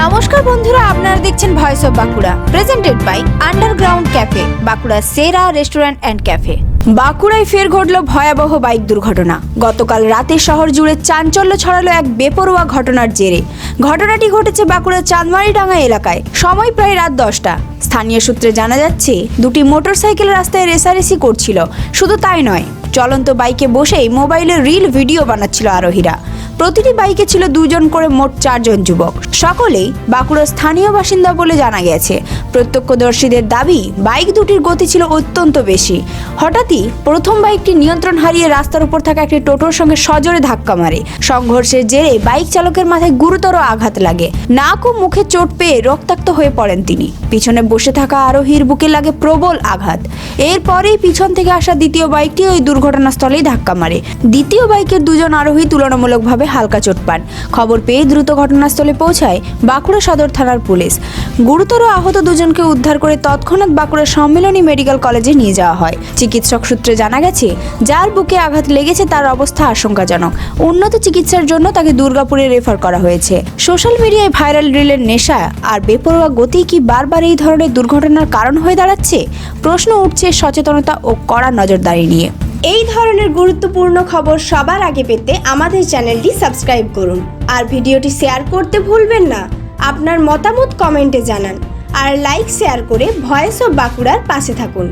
নমস্কার বন্ধুরা, আপনারা দেখছেন voice of Bankura, presented by underground cafe, বাঁকুড়ার সেরা রেস্টুরেন্ট অ্যান্ড ক্যাফে। বাঁকুড়ায় ফের ঘটল ভয়াবহ বাইক দুর্ঘটনা। গতকাল রাতে শহর জুড়ে চাঞ্চল্য ছড়ালো এক বেপরোয়া ঘটনার জেরে। ঘটনাটি ঘটেছে বাঁকুড়ার চাঁদমারিডাঙ্গা এলাকায়। সময় প্রায় রাত 10টা। স্থানীয় সূত্রে জানা যাচ্ছে, দুটি মোটরসাইকেল রাস্তায় রেসারেসি করছিল। শুধু তাই নয়, চলন্ত বাইকে বসেই মোবাইলে রিল ভিডিও বানাচ্ছিল আরোহীরা। প্রতিটি বাইকে ছিল দুজন করে, মোট 4 জন যুবক। সকলেই বাঁকুড়ার স্থানীয় বাসিন্দা বলে জানা গেছে। প্রত্যক্ষদর্শীদের দাবি, বাইক দুটির গতি ছিল অত্যন্ত বেশি। হঠাৎই প্রথম বাইকটি নিয়ন্ত্রণ হারিয়ে রাস্তার উপর থাকা একটি টোটোর সঙ্গে সজোরে ধাক্কা মারে। সংঘর্ষের জেরে বাইক চালকের মাথায় গুরুতর আঘাত লাগে। নাক ও মুখে চোট পেয়ে রক্তাক্ত হয়ে পড়েন তিনি। পিছনে বসে থাকা আরোহীর বুকে লাগে প্রবল আঘাত। এরপরেই পিছন থেকে আসা দ্বিতীয় বাইকটি ওই দুর্ঘটনাস্থলেই ধাক্কা মারে। দ্বিতীয় বাইকের দুজন আরোহী তুলনামূলকভাবে হালকা চোট পান। খবর পেয়ে দ্রুত ঘটনাস্থলে পৌঁছায় বাঁকুড়া সদর থানার পুলিশ। গুরুতর আহত দুজনকে উদ্ধার করে তৎক্ষণাৎ বাঁকুড়া সম্মিলনী মেডিকেল কলেজে নিয়ে যাওয়া হয়। চিকিৎসক সূত্রে জানা গেছে, যার বুকে আঘাত লেগেছে তার অবস্থা আশঙ্কাজনক। উন্নত চিকিৎসার জন্য তাকে দুর্গাপুরে রেফার করা হয়েছে। সোশ্যাল মিডিয়ায় ভাইরাল রিলের নেশা আর বেপরোয়া গতি কি বারবার এই ধরনের দুর্ঘটনার কারণ হয়ে দাঁড়াচ্ছে? প্রশ্ন উঠছে সচেতনতা ও কড়া নজরদারি নিয়ে। এই ধরনের গুরুত্বপূর্ণ খবর সবার আগে পেতে আমাদের চ্যানেলটি সাবস্ক্রাইব করুন আর ভিডিওটি শেয়ার করতে ভুলবেন না। আপনার মতামত কমেন্টে জানান আর লাইক শেয়ার করে ভয়েস অফ বাঁকুড়ার পাশে থাকুন।